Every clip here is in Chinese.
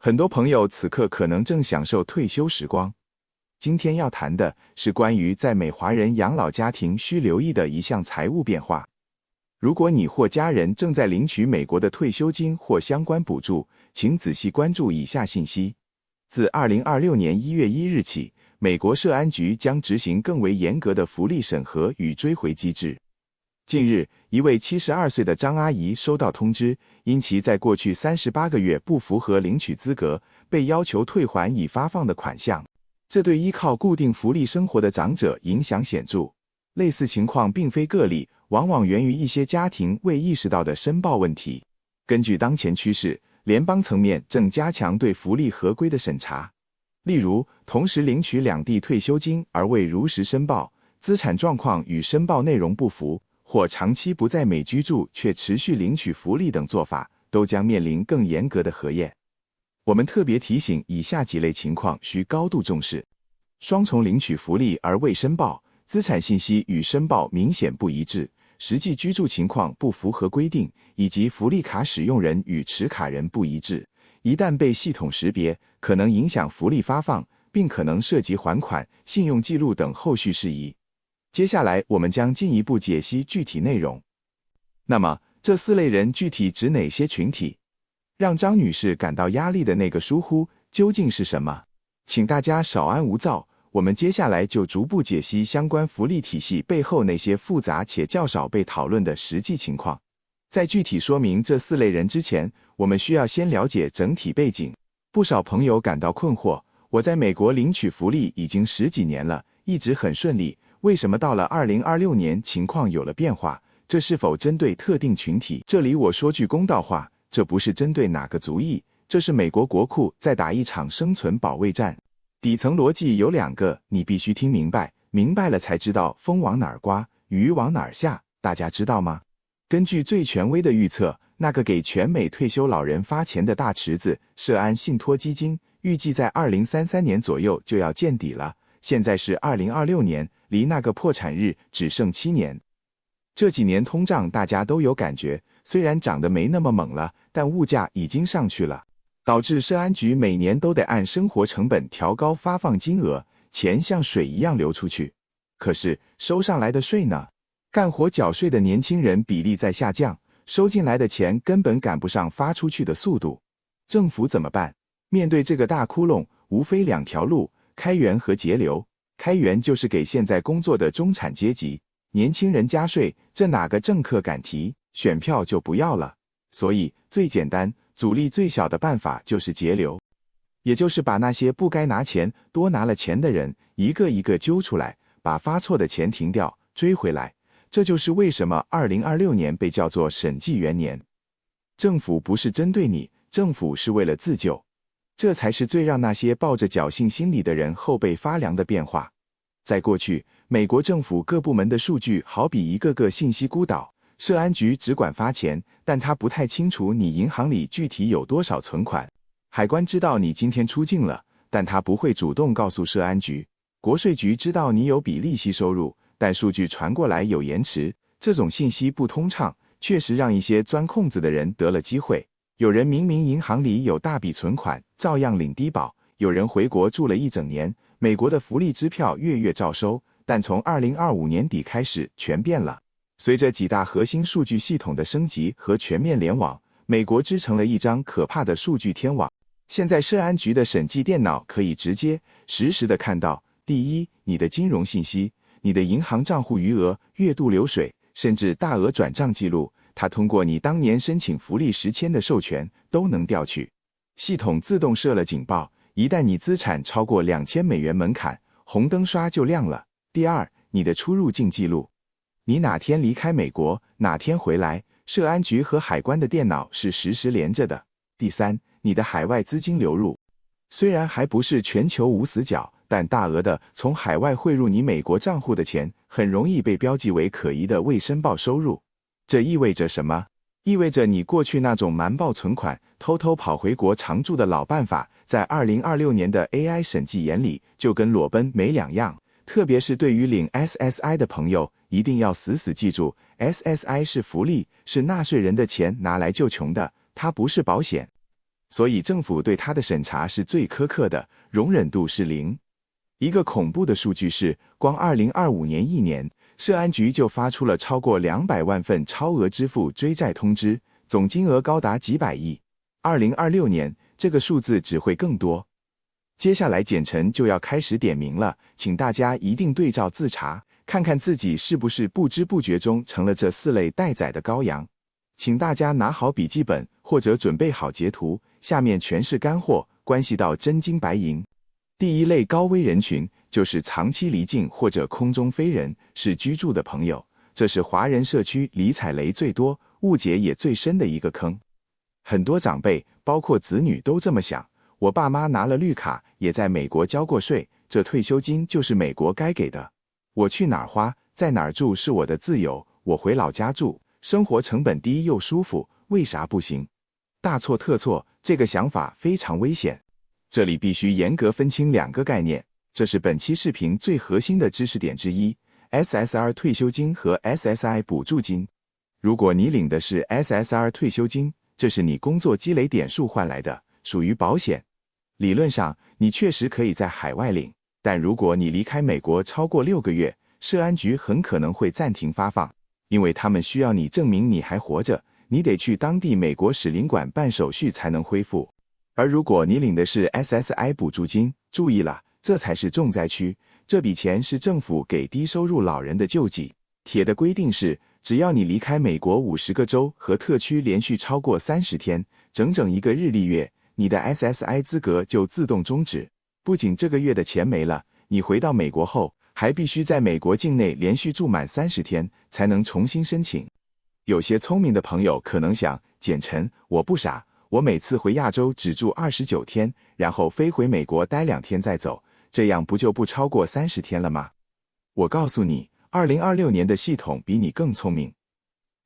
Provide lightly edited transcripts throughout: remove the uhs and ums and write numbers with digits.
很多朋友此刻可能正享受退休时光。今天要谈的是关于在美华人养老家庭需留意的一项财务变化。如果你或家人正在领取美国的退休金或相关补助，请仔细关注以下信息。自2026年1月1日起，美国社安局将执行更为严格的福利审核与追回机制。近日，一位72岁的张阿姨收到通知，因其在过去38个月不符合领取资格，被要求退还已发放的款项。这对依靠固定福利生活的长者影响显著。类似情况并非个例，往往源于一些家庭未意识到的申报问题。根据当前趋势，联邦层面正加强对福利合规的审查。例如，同时领取两地退休金而未如实申报，资产状况与申报内容不符，或长期不在美居住却持续领取福利等做法，都将面临更严格的核验。我们特别提醒以下几类情况需高度重视：双重领取福利而未申报，资产信息与申报明显不一致，实际居住情况不符合规定，以及福利卡使用人与持卡人不一致。一旦被系统识别，可能影响福利发放，并可能涉及还款、信用记录等后续事宜。接下来我们将进一步解析具体内容。那么，这4类人具体指哪些群体？让张女士感到压力的那个疏忽究竟是什么？请大家稍安勿躁，我们接下来就逐步解析相关福利体系背后那些复杂且较少被讨论的实际情况。在具体说明这4类人之前，我们需要先了解整体背景。不少朋友感到困惑，我在美国领取福利已经10几年了，一直很顺利，为什么到了2026年情况有了变化？这是否针对特定群体？这里我说句公道话，这不是针对哪个族裔，这是美国国库在打一场生存保卫战。底层逻辑有2个，你必须听明白，明白了才知道风往哪儿刮，雨往哪儿下，大家知道吗？根据最权威的预测，那个给全美退休老人发钱的大池子社安信托基金，预计在2033年左右就要见底了。现在是2026年，离那个破产日只剩7年。这几年通胀大家都有感觉，虽然涨得没那么猛了，但物价已经上去了，导致社安局每年都得按生活成本调高发放金额，钱像水一样流出去。可是收上来的税呢？干活缴税的年轻人比例在下降，收进来的钱根本赶不上发出去的速度。政府怎么办？面对这个大窟窿，无非2条路：开源和节流。开源就是给现在工作的中产阶级、年轻人加税，这哪个政客敢提？选票就不要了。所以最简单、阻力最小的办法就是节流，也就是把那些不该拿钱、多拿了钱的人一个一个揪出来，把发错的钱停掉，追回来。这就是为什么2026年被叫做审计元年。政府不是针对你，政府是为了自救。这才是最让那些抱着侥幸心理的人后背发凉的变化。在过去，美国政府各部门的数据好比一个个信息孤岛，社安局只管发钱，但他不太清楚你银行里具体有多少存款。海关知道你今天出境了，但他不会主动告诉社安局。国税局知道你有笔利息收入，但数据传过来有延迟。这种信息不通畅，确实让一些钻空子的人得了机会。有人明明银行里有大笔存款，照样领低保；有人回国住了1整年，美国的福利支票月月照收，但从2025年底开始全变了。随着几大核心数据系统的升级和全面联网，美国织成了一张可怕的数据天网。现在社安局的审计电脑可以直接、实时地看到：第一，你的金融信息，你的银行账户余额、月度流水，甚至大额转账记录，它通过你当年申请福利时签的授权都能调取。系统自动设了警报，一旦你资产超过$2000门槛，红灯刷就亮了。第二，你的出入境记录，你哪天离开美国，哪天回来，社安局和海关的电脑是实时连着的。第三，你的海外资金流入，虽然还不是全球无死角，但大额的从海外汇入你美国账户的钱，很容易被标记为可疑的未申报收入。这意味着什么？意味着你过去那种瞒报存款、偷偷跑回国常住的老办法，在2026年的 AI 审计眼里就跟裸奔没两样。特别是对于领 SSI 的朋友，一定要死死记住， SSI 是福利，是纳税人的钱拿来救穷的，它不是保险。所以政府对他的审查是最苛刻的，容忍度是0。一个恐怖的数据是，光2025年1年，社安局就发出了超过200万份超额支付追债通知，总金额高达几百亿。2026年，这个数字只会更多。接下来简晨就要开始点名了，请大家一定对照自查，看看自己是不是不知不觉中成了这4类待宰的羔羊。请大家拿好笔记本或者准备好截图，下面全是干货，关系到真金白银。第一类高危人群就是长期离境或者空中飞人，是居住的朋友，这是华人社区里踩雷最多、误解也最深的一个坑。很多长辈，包括子女都这么想，我爸妈拿了绿卡，也在美国交过税，这退休金就是美国该给的。我去哪儿花，在哪儿住是我的自由，我回老家住，生活成本低又舒服，为啥不行？大错特错，这个想法非常危险。这里必须严格分清2个概念，这是本期视频最核心的知识点之一， SSR 退休金和 SSI 补助金。如果你领的是 SSR 退休金，这是你工作积累点数换来的，属于保险。理论上，你确实可以在海外领，但如果你离开美国超过6个月，社安局很可能会暂停发放，因为他们需要你证明你还活着，你得去当地美国使领馆办手续才能恢复。而如果你领的是 SSI 补助金，注意了，这才是重灾区，这笔钱是政府给低收入老人的救济。铁的规定是，只要你离开美国50个州和特区连续超过30天，整整1个日历月，你的 SSI 资格就自动终止。不仅这个月的钱没了，你回到美国后，还必须在美国境内连续住满30天，才能重新申请。有些聪明的朋友可能想，简晨，我不傻，我每次回亚洲只住29天，然后飞回美国待2天再走，这样不就不超过30天了吗？我告诉你，2026年的系统比你更聪明。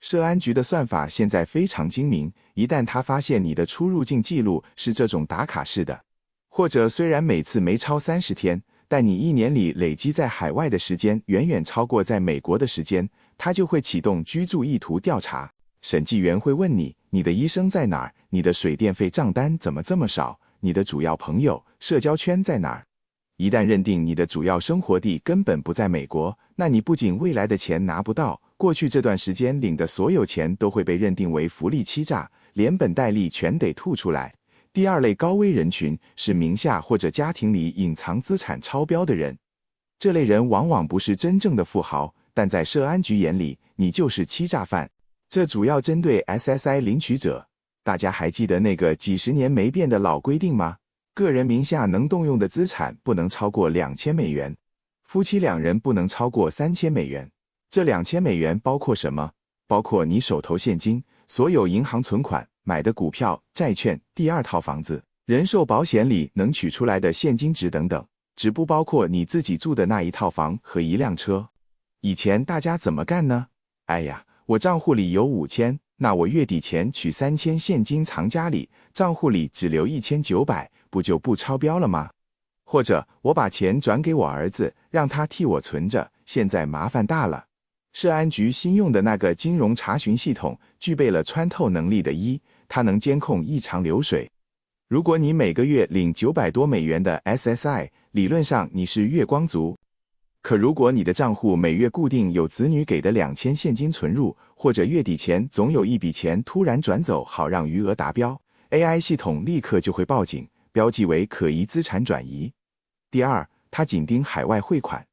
社安局的算法现在非常精明，一旦他发现你的出入境记录是这种打卡式的，或者虽然每次没超30天，但你1年里累积在海外的时间远远超过在美国的时间，他就会启动居住意图调查。审计员会问你，你的医生在哪儿？你的水电费账单怎么这么少？你的主要朋友、社交圈在哪儿？一旦认定你的主要生活地根本不在美国，那你不仅未来的钱拿不到，过去这段时间领的所有钱都会被认定为福利欺诈，连本带利全得吐出来。第2类高危人群是名下或者家庭里隐藏资产超标的人，这类人往往不是真正的富豪，但在社安局眼里，你就是欺诈犯。这主要针对 SSI 领取者。大家还记得那个几十年没变的老规定吗？个人名下能动用的资产不能超过2000美元，夫妻2人不能超过3000美元。这2000美元包括什么？包括你手头现金、所有银行存款、买的股票、债券、第2套房子、人寿保险里能取出来的现金值等等，只不包括你自己住的那1套房和1辆车。以前大家怎么干呢？哎呀，我账户里有5000，那我月底前取3000现金藏家里，账户里只留1900，不就不超标了吗？或者我把钱转给我儿子，让他替我存着，现在麻烦大了。社安局新用的那个金融查询系统具备了穿透能力的它能监控异常流水。如果你每个月领900多美元的 SSI， 理论上你是月光族。可如果你的账户每月固定有子女给的2000现金存入，或者月底前总有一笔钱突然转走，好让余额达标， AI 系统立刻就会报警，标记为可疑资产转移。第2，它紧盯海外汇款，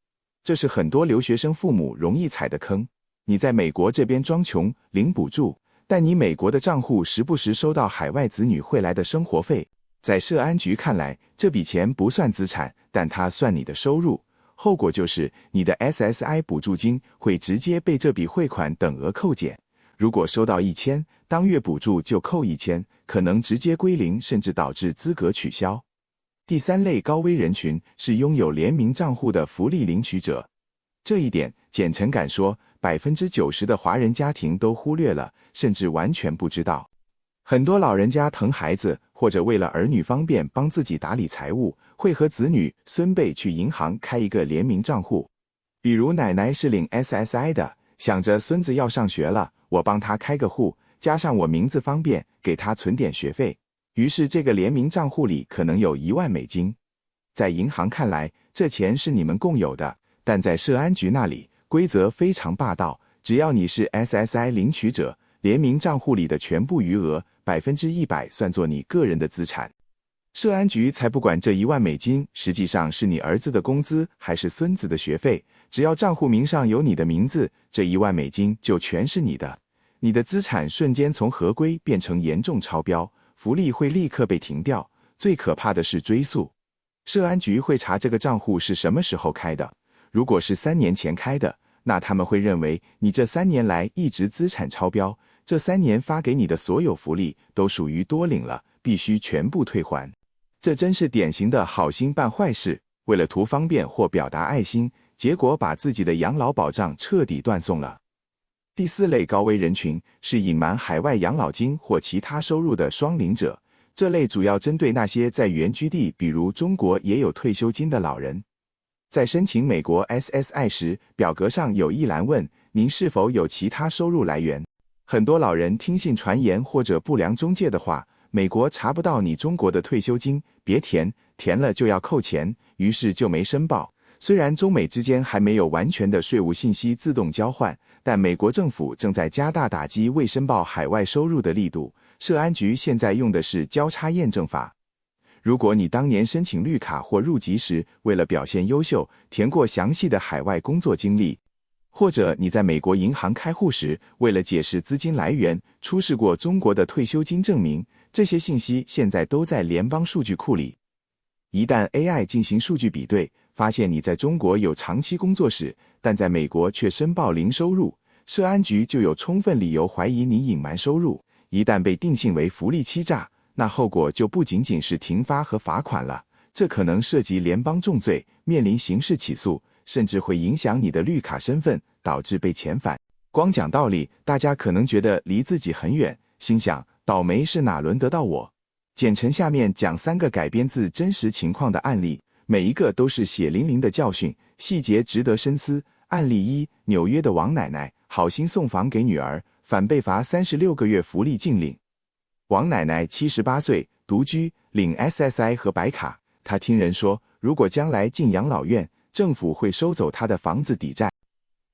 这是很多留学生父母容易踩的坑。你在美国这边装穷领补助，但你美国的账户时不时收到海外子女汇来的生活费，在社安局看来，这笔钱不算资产，但它算你的收入。后果就是你的 SSI 补助金会直接被这笔汇款等额扣减。如果收到1000，当月补助就扣1000，可能直接归零，甚至导致资格取消。第3类高危人群是拥有联名账户的福利领取者。这一点，简晨敢说，90%的华人家庭都忽略了，甚至完全不知道。很多老人家疼孩子，或者为了儿女方便帮自己打理财务，会和子女、孙辈去银行开一个联名账户。比如奶奶是领 SSI 的，想着孙子要上学了，我帮他开个户，加上我名字方便，给他存点学费。于是这个联名账户里可能有$10,000。在银行看来，这钱是你们共有的，但在社安局那里，规则非常霸道，只要你是 SSI 领取者，联名账户里的全部余额100%算作你个人的资产。社安局才不管这$10,000实际上是你儿子的工资还是孙子的学费，只要账户名上有你的名字，这$10,000就全是你的。你的资产瞬间从合规变成严重超标，福利会立刻被停掉，最可怕的是追溯。社安局会查这个账户是什么时候开的，如果是3年前开的，那他们会认为你这3年来一直资产超标，这3年发给你的所有福利都属于多领了，必须全部退还。这真是典型的好心办坏事，为了图方便或表达爱心，结果把自己的养老保障彻底断送了。第4类高危人群是隐瞒海外养老金或其他收入的双领者，这类主要针对那些在原居地比如中国也有退休金的老人。在申请美国 SSI 时，表格上有一栏问您是否有其他收入来源。很多老人听信传言或者不良中介的话，美国查不到你中国的退休金，别填，填了就要扣钱，于是就没申报。虽然中美之间还没有完全的税务信息自动交换，但美国政府正在加大打击未申报海外收入的力度。社安局现在用的是交叉验证法。如果你当年申请绿卡或入籍时，为了表现优秀，填过详细的海外工作经历，或者你在美国银行开户时，为了解释资金来源，出示过中国的退休金证明，这些信息现在都在联邦数据库里。一旦 AI 进行数据比对，发现你在中国有长期工作史，但在美国却申报零收入，社安局就有充分理由怀疑你隐瞒收入。一旦被定性为福利欺诈，那后果就不仅仅是停发和罚款了，这可能涉及联邦重罪，面临刑事起诉，甚至会影响你的绿卡身份，导致被遣返。光讲道理，大家可能觉得离自己很远，心想倒霉是哪轮得到我。简成下面讲3个改编自真实情况的案例，每一个都是血淋淋的教训，细节值得深思。案例1，纽约的王奶奶好心送房给女儿，反被罚36个月福利禁令。王奶奶78岁，独居，领 SSI 和白卡。她听人说，如果将来进养老院，政府会收走她的房子抵债。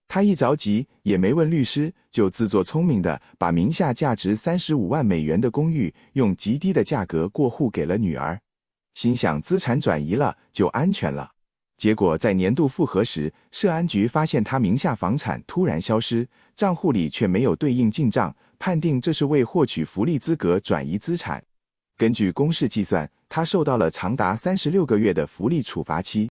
她一着急，也没问律师，就自作聪明的把名下价值35万美元的公寓用极低的价格过户给了女儿，心想资产转移了就安全了。结果在年度复核时，社安局发现他名下房产突然消失，账户里却没有对应进账，判定这是为获取福利资格转移资产。根据公式计算，他受到了长达36个月的福利处罚期。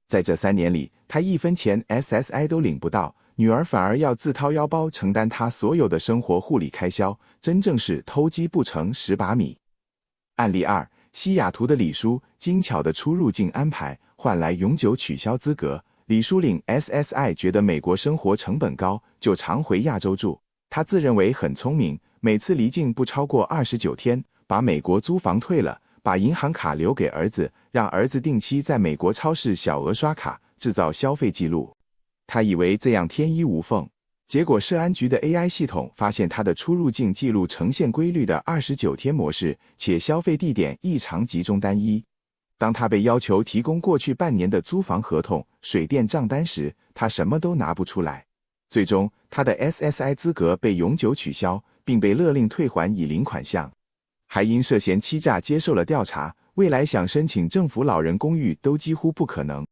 在这3年里，他1分钱 SSI 都领不到，女儿反而要自掏腰包承担他所有的生活护理开销，真正是偷鸡不成蚀把米。案例2，西雅图的李叔精巧的出入境安排换来永久取消资格。李叔领 SSI 觉得美国生活成本高，就常回亚洲住。他自认为很聪明，每次离境不超过29天，把美国租房退了，把银行卡留给儿子，让儿子定期在美国超市小额刷卡，制造消费记录。他以为这样天衣无缝，结果社安局的 AI 系统发现他的出入境记录呈现规律的29天模式，且消费地点异常集中单一。当他被要求提供过去半年的租房合同、水电账单时，他什么都拿不出来。最终，他的 SSI 资格被永久取消，并被勒令退还已领款项，还因涉嫌欺诈接受了调查，未来想申请政府老人公寓都几乎不可能。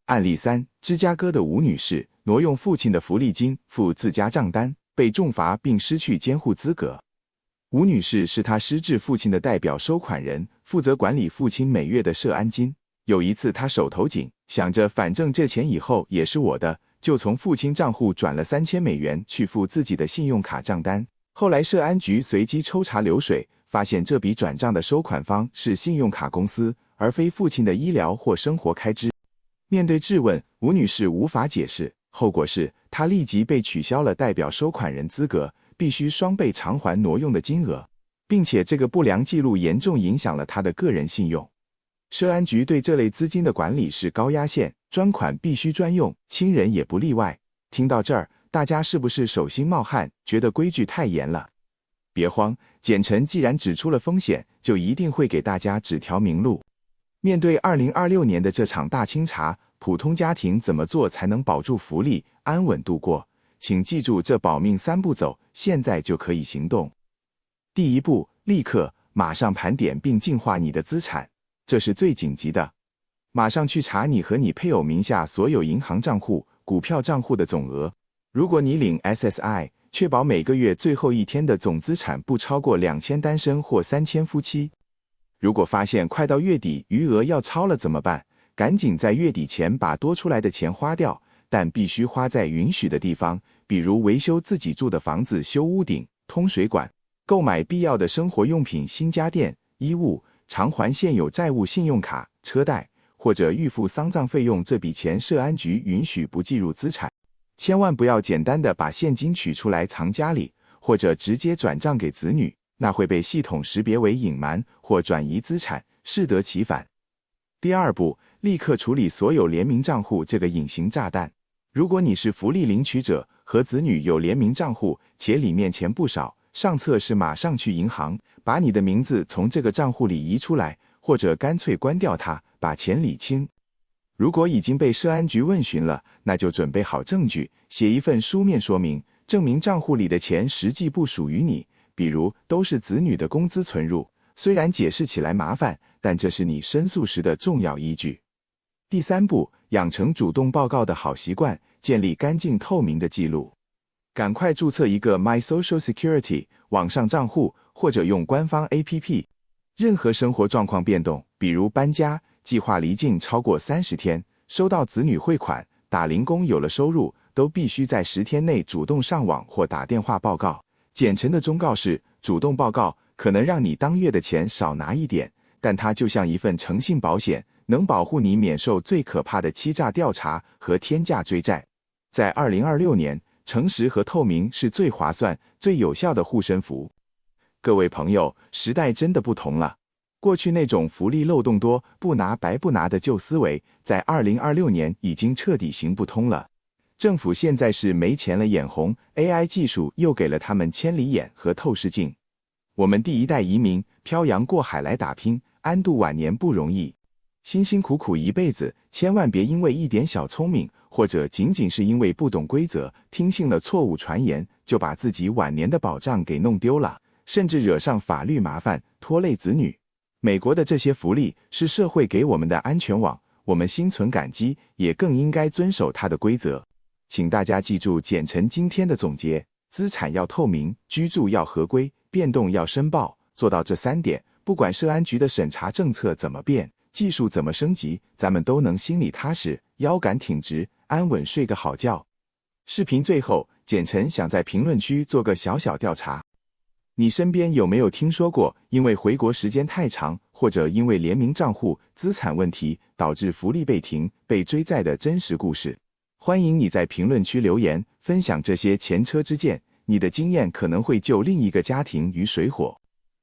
案例3，芝加哥的吴女士挪用父亲的福利金付自家账单，被重罚并失去监护资格。吴女士是她失智父亲的代表收款人，负责管理父亲每月的社安金。有一次她手头紧，想着反正这钱以后也是我的，就从父亲账户转了3000美元去付自己的信用卡账单。后来社安局随机抽查流水，发现这笔转账的收款方是信用卡公司，而非父亲的医疗或生活开支。面对质问，吴女士无法解释，后果是她立即被取消了代表收款人资格，必须双倍偿还挪用的金额，并且这个不良记录严重影响了她的个人信用。社安局对这类资金的管理是高压线，专款必须专用，亲人也不例外。听到这儿，大家是不是手心冒汗，觉得规矩太严了？别慌，简晨既然指出了风险，就一定会给大家指条明路。面对2026年的这场大清查，普通家庭怎么做才能保住福利，安稳度过？请记住这保命3步走，现在就可以行动。第一步，立刻马上盘点并净化你的资产，这是最紧急的。马上去查你和你配偶名下所有银行账户、股票账户的总额。如果你领 SSI， 确保每个月最后一天的总资产不超过2000单身或3000夫妻。如果发现快到月底余额要超了怎么办？赶紧在月底前把多出来的钱花掉，但必须花在允许的地方，比如维修自己住的房子、修屋顶、通水管，购买必要的生活用品、新家电、衣物，偿还现有债务、信用卡、车贷，或者预付丧葬费用，这笔钱社安局允许不计入资产。千万不要简单的把现金取出来藏家里，或者直接转账给子女，那会被系统识别为隐瞒或转移资产，适得其反。第二步，立刻处理所有联名账户这个隐形炸弹。如果你是福利领取者，和子女有联名账户，且里面钱不少，上策是马上去银行，把你的名字从这个账户里移出来，或者干脆关掉它，把钱理清。如果已经被社安局问询了，那就准备好证据，写一份书面说明，证明账户里的钱实际不属于你，比如都是子女的工资存入。虽然解释起来麻烦，但这是你申诉时的重要依据。第三步，养成主动报告的好习惯，建立干净透明的记录。赶快注册一个 My Social Security 网上账户，或者用官方 APP。任何生活状况变动，比如搬家、计划离境超过30天，收到子女汇款、打零工有了收入，都必须在10天内主动上网或打电话报告。简晨的忠告是，主动报告可能让你当月的钱少拿一点，但它就像一份诚信保险，能保护你免受最可怕的欺诈调查和天价追债。在2026年，诚实和透明是最划算、最有效的护身符。各位朋友，时代真的不同了。过去那种福利漏洞多、不拿白不拿的旧思维，在2026年已经彻底行不通了。政府现在是没钱了眼红， AI 技术又给了他们千里眼和透视镜。我们第一代移民漂洋过海来打拼，安度晚年不容易，辛辛苦苦一辈子，千万别因为一点小聪明，或者仅仅是因为不懂规则，听信了错误传言，就把自己晚年的保障给弄丢了，甚至惹上法律麻烦，拖累子女。美国的这些福利是社会给我们的安全网，我们心存感激，也更应该遵守它的规则。请大家记住简晨今天的总结：资产要透明，居住要合规，变动要申报。做到这3点，不管社安局的审查政策怎么变，技术怎么升级，咱们都能心里踏实，腰杆挺直，安稳睡个好觉。视频最后，简晨想在评论区做个小小调查。你身边有没有听说过因为回国时间太长，或者因为联名账户、资产问题导致福利被停、被追债的真实故事？欢迎你在评论区留言，分享这些前车之鉴，你的经验可能会救另一个家庭于水火。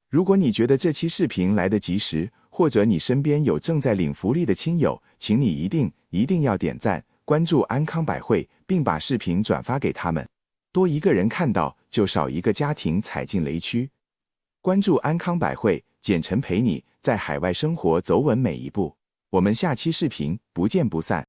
如果你觉得这期视频来得及时，或者你身边有正在领福利的亲友，请你一定要点赞、关注安康百惠，并把视频转发给他们。多一个人看到，就少一个家庭踩进雷区。关注安康百惠，简晨陪你在海外生活走稳每一步。我们下期视频不见不散。